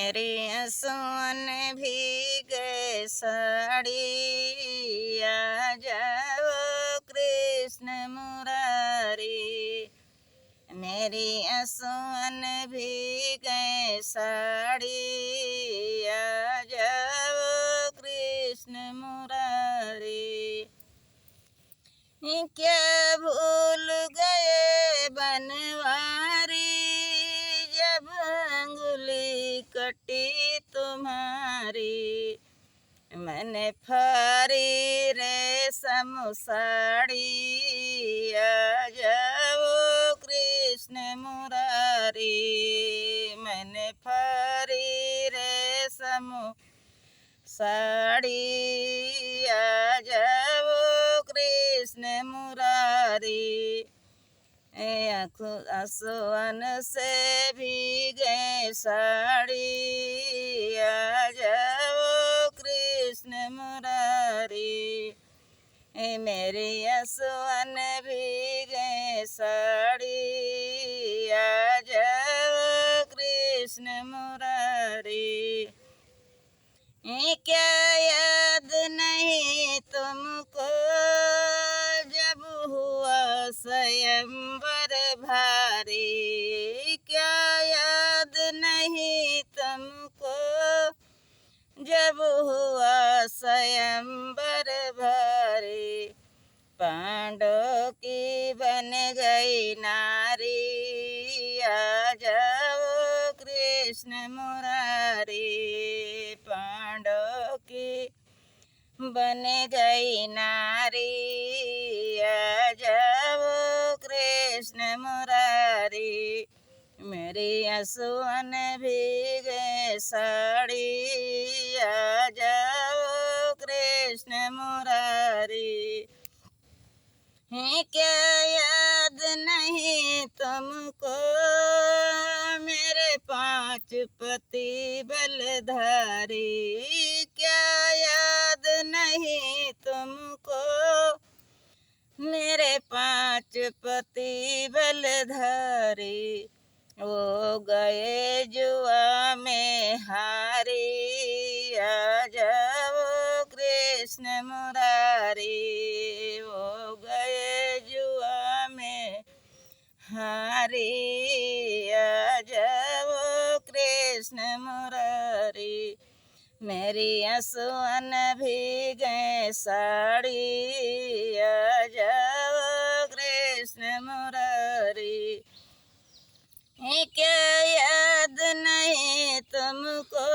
मेरी आंसुओं भीगे साड़ी आ जाओ कृष्ण मुरारी। मेरी आंसुओं भीगे साड़ी आ जाओ कृष्ण मुरारी। क्या भूल गए बनवारी जब अंगुली कटी तुम्हारी। मैंने फारी रेशम साड़ी आ जाओ कृष्ण मुरारी। मैंने फारी रेशम साड़ी आ जाओ कृष्ण मुरारी। आंसुओं से भीगे साड़ी आ जाओ कृष्ण मुरारी। मेरी आंसुओं भीगे साड़ी आ जाओ कृष्ण मुरारी। क्या याद नहीं तुमको जब हुआ स्वयंवर भारी। क्या याद नहीं तुमको जब हुआ स्वयंवर भारी। पांडव की बन गई नारी आ जाओ कृष्ण मुरारी। पांडव की बन गई नारी आ जाओ कृष्ण मुरारी। मेरी आंसुओं भीगे साड़ी आ जाओ कृष्ण मुरारी। क्या याद नहीं तुमको मेरे 5 पति बलधारी। क्या याद नहीं तुमको मेरे 5 पति बलधारी। वो गए जुआ में हारी आ जाओ कृष्ण मुरारी। वो गए जुआ में हारी आ जाओ कृष्ण मुरारी। मेरी आंसुओं भीगे साड़ी आ जाओ कृष्ण मुरारी। क्या याद नहीं तुमको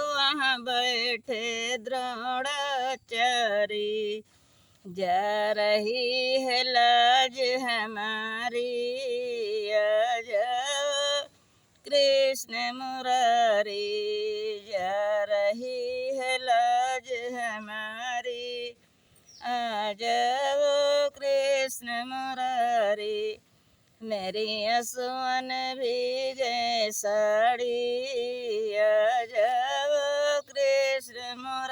वहाँ बैठे द्रोणाचारी। जा रही है लाज हमारी आ जाओ कृष्ण मुरारी। जा रही है लाज हमारी आ जाओ कृष्ण मुरारी। मेरी आंसुओं भीगे साड़ी आ जाओ कृष्ण मुरारी।